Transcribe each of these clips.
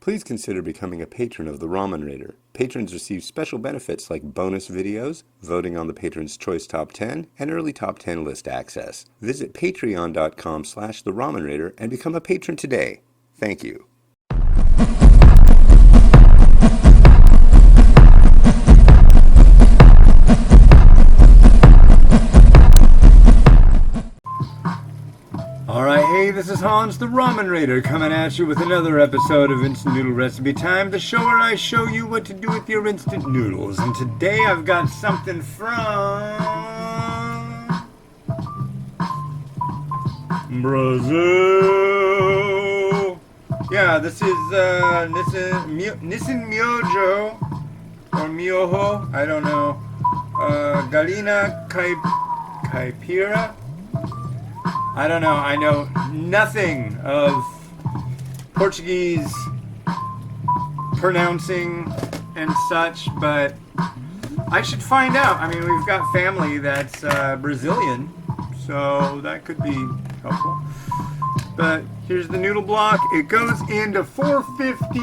Please consider becoming a patron of the Ramen Raider. Patrons receive special benefits like bonus videos, voting on the Patron's Choice Top 10, and early Top 10 list access. Visit patreon.com/the Ramen Raider and become a patron today. Thank you. Alright, hey, this is Hans the Ramen Raider coming at you with another episode of Instant Noodle Recipe Time, the show where I show you what to do with your instant noodles. And today I've got something from Brazil. Yeah, this is Nissin Miojo or Miojo, I don't know. Galinha Caipira. I don't know. I know nothing of Portuguese pronouncing and such, but I should find out. I mean, we've got family that's Brazilian, so that could be helpful. But here's the noodle block. It goes into 450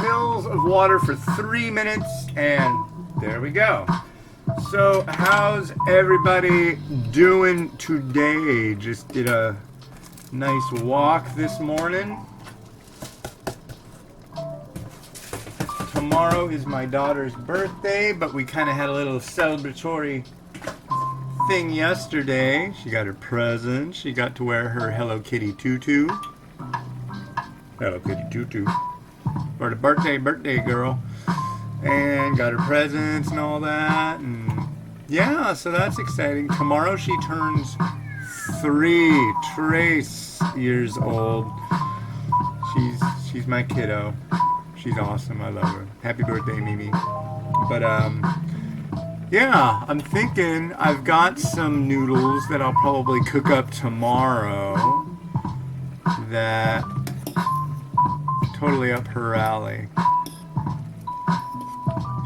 mils of water for 3 minutes, and there we go. So, how's everybody doing today? Just did a nice walk this morning. Tomorrow is my daughter's birthday, but we kind of had a little celebratory thing yesterday. She got her present. She got to wear her Hello Kitty tutu. Hello Kitty tutu. For the birthday girl. And got her presents and all that, and yeah, so that's exciting. Tomorrow she turns 3 trace years old. She's my kiddo. She's awesome. I love her. Happy birthday, Mimi. But yeah, I'm thinking I've got some noodles that I'll probably cook up tomorrow that totally up her alley.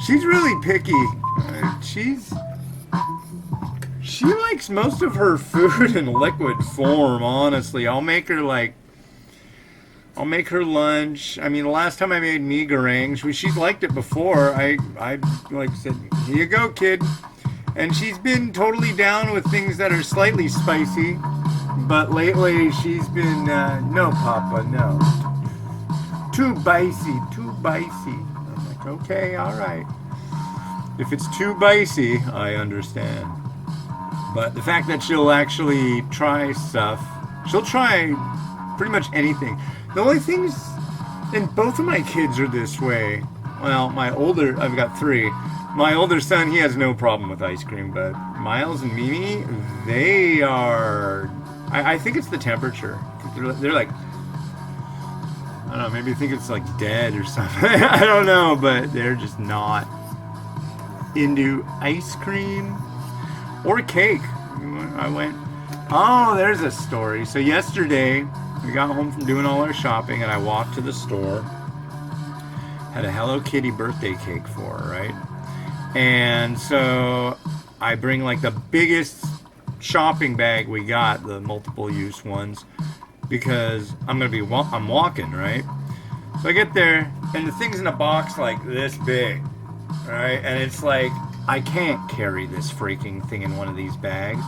She's really picky. She likes most of her food in liquid form, honestly. I'll make her lunch. I mean, the last time I made mee goreng, she's liked it before. I like said, here you go, kid. And she's been totally down with things that are slightly spicy. But lately, she's been, no, Papa, no. Too spicy, too spicy. Okay, alright. If it's too spicy, I understand. But the fact that she'll actually try stuff, she'll try pretty much anything. The only things, and both of my kids are this way. Well, I've got 3. My older son, he has no problem with ice cream, but Miles and Mimi, they are, I think it's the temperature. They're like, I don't know, maybe think it's like dead or something. I don't know, but they're just not into ice cream or cake. There's a story. So yesterday, we got home from doing all our shopping, and I walked to the store. Had a Hello Kitty birthday cake for her, right? And so I bring like the biggest shopping bag we got, the multiple use ones, because I'm walking, right? So I get there, and the thing's in a box like this big, right? And it's like, I can't carry this freaking thing in one of these bags.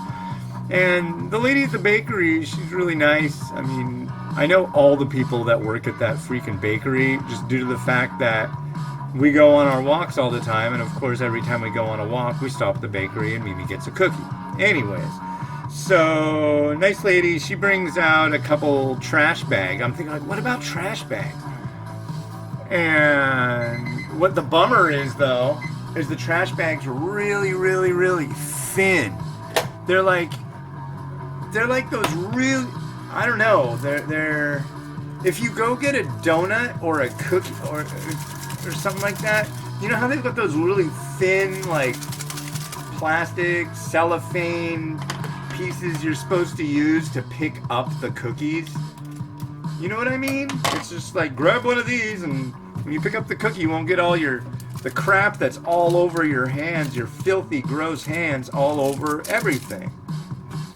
And the lady at the bakery, she's really nice. I mean, I know all the people that work at that freaking bakery, just due to the fact that we go on our walks all the time, and of course every time we go on a walk, we stop at the bakery and Mimi gets a cookie. Anyways. So, nice lady, she brings out a couple trash bags. I'm thinking, like, what about trash bags? And what the bummer is, though, is the trash bags are really, really, really thin. They're like those really, I don't know, they're, if you go get a donut or a cookie or something like that, you know how they've got those really thin, like, plastic, cellophane pieces you're supposed to use to pick up the cookies? You know what I mean? It's just like, grab one of these, and when you pick up the cookie, you won't get all the crap that's all over your hands, your filthy, gross hands all over everything.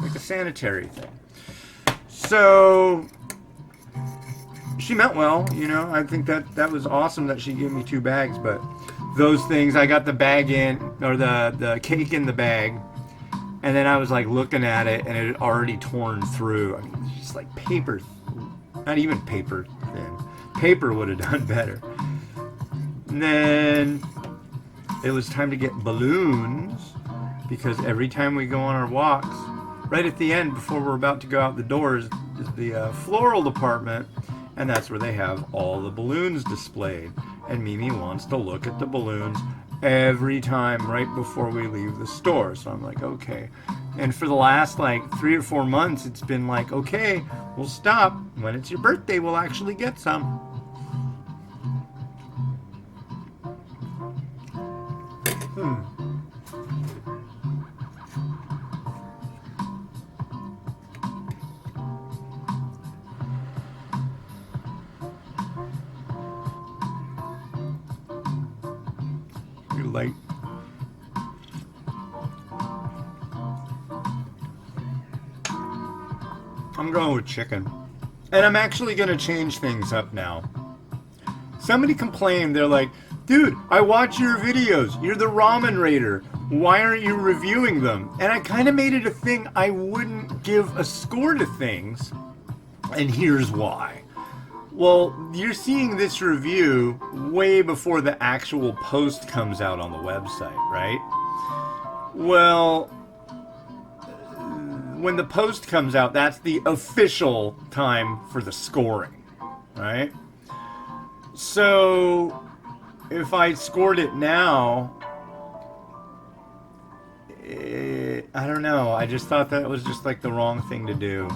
Like a sanitary thing. So she meant well, you know. I think that was awesome that she gave me 2 bags, but those things, I got the bag in, or the cake in the bag, and then I was like looking at it, and it had already torn through. I mean, it's just like paper, not even paper thin. Paper would have done better. And then it was time to get balloons, because every time we go on our walks, right at the end, before we're about to go out the doors, is the floral department, and that's where they have all the balloons displayed. And Mimi wants to look at the balloons every time right before we leave the store. So I'm like, okay. And for the last like 3 or 4 months, it's been like, okay, we'll stop. When it's your birthday, we'll actually get some. Light. I'm going with chicken. And I'm actually going to change things up now. Somebody complained, they're like, dude, I watch your videos. You're the ramen raider. Why aren't you reviewing them? And I kind of made it a thing I wouldn't give a score to things. And here's why. Well, you're seeing this review way before the actual post comes out on the website, right? Well, when the post comes out, that's the official time for the scoring, right? So, if I scored it now, I don't know. I just thought that was just like the wrong thing to do.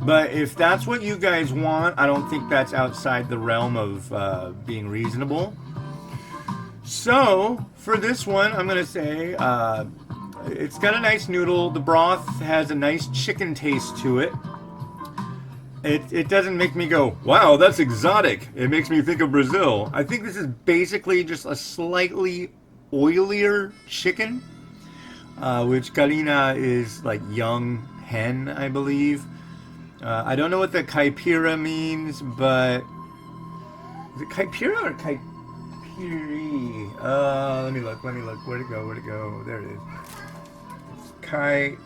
But if that's what you guys want, I don't think that's outside the realm of being reasonable. So, for this one, I'm going to say it's got a nice noodle. The broth has a nice chicken taste to it. It doesn't make me go, wow, that's exotic. It makes me think of Brazil. I think this is basically just a slightly oilier chicken, which Galinha is like young hen, I believe. I don't know what the Caipira means, but is it Caipira or Caipiri? Let me look. Where'd it go? There it is. Caipira.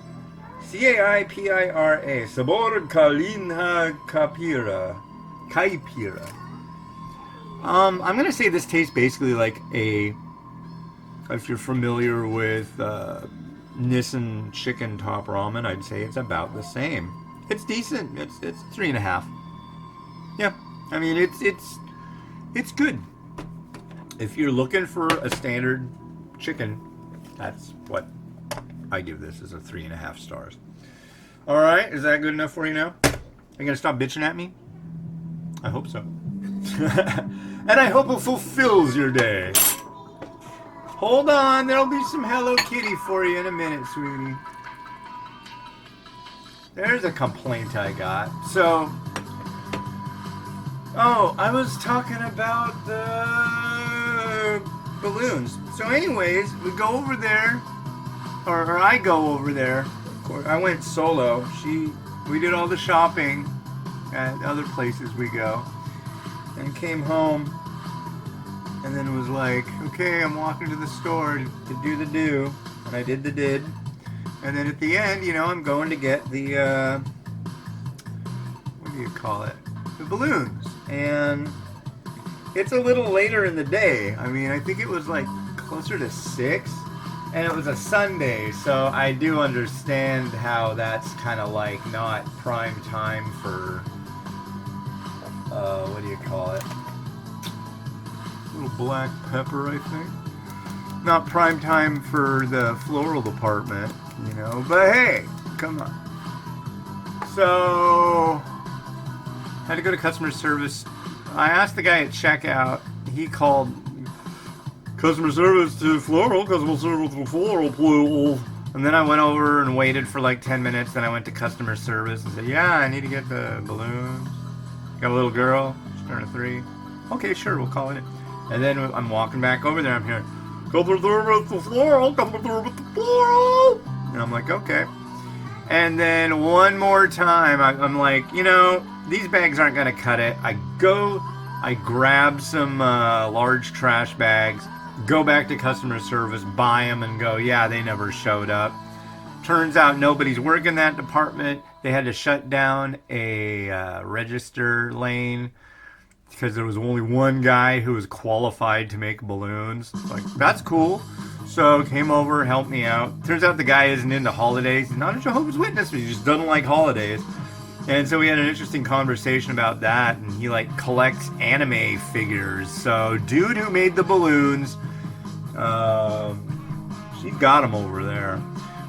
Sabor Galinha Caipira. I'm gonna say this tastes basically like if you're familiar with Nissin chicken top ramen, I'd say it's about the same. It's decent. It's 3.5. Yeah, I mean it's good. If you're looking for a standard chicken, that's what I give this, as a 3.5 stars. All right, is that good enough for you now? Are you gonna stop bitching at me? I hope so. And I hope it fulfills your day. Hold on, there'll be some Hello Kitty for you in a minute, sweetie. There's a complaint I got. So, I was talking about the balloons. So anyways, we go over there, or I go over there. Of course, I went solo. We did all the shopping at other places we go, and came home, and then it was like, okay, I'm walking to the store to do the do, and I did the did. And then at the end, I'm going to get the, what do you call it? The balloons. And it's a little later in the day. I mean, I think it was like closer to 6. And it was a Sunday, so I do understand how that's kind of like not prime time for, what do you call it? A little black pepper, I think. Not prime time for the floral department. But hey, come on. So, had to go to customer service. I asked the guy at checkout. He called customer service to floral, customer service to floral, please. And then I went over and waited for like 10 minutes. Then I went to customer service and said, yeah, I need to get the balloons. Got a little girl. She's turning 3. Okay, sure, we'll call it. And then I'm walking back over there. I'm hearing, customer service to floral, customer service to floral. And I'm like, okay. And then one more time, I'm like, these bags aren't going to cut it. I I grab some large trash bags, go back to customer service, buy them, and go, yeah, they never showed up. Turns out nobody's working that department. They had to shut down a register lane because there was only one guy who was qualified to make balloons. Like, that's cool. So came over, helped me out. Turns out the guy isn't into holidays. He's not a Jehovah's Witness, but he just doesn't like holidays. And so we had an interesting conversation about that, and he like collects anime figures. So dude who made the balloons, she's got them over there.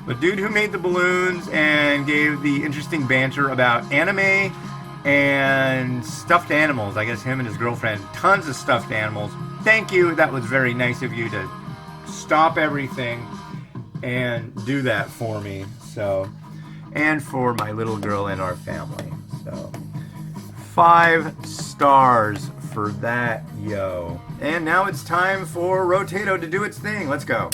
But dude who made the balloons and gave the interesting banter about anime and stuffed animals. I guess him and his girlfriend, tons of stuffed animals. Thank you. That was very nice of you to stop everything and do that for me. So. And for my little girl and our family. So 5 stars for that, yo. And now it's time for Rotato to do its thing. Let's go.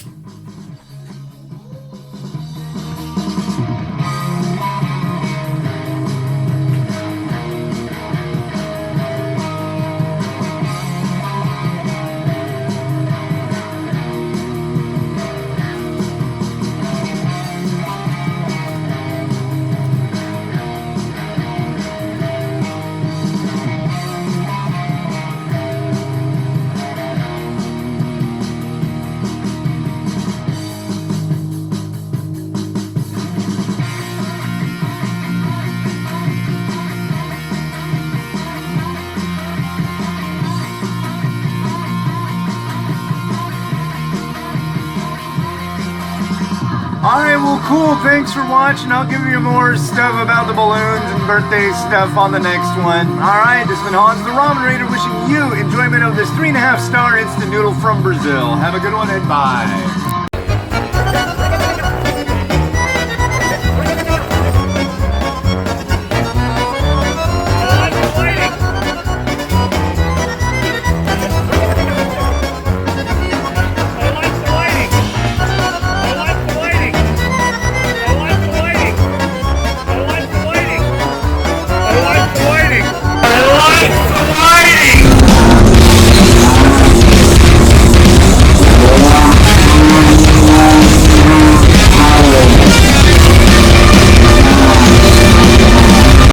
Alright, well, cool. Thanks for watching. I'll give you more stuff about the balloons and birthday stuff on the next one. Alright, this has been Hans the Ramen Raider wishing you enjoyment of this 3.5 star instant noodle from Brazil. Have a good one and bye.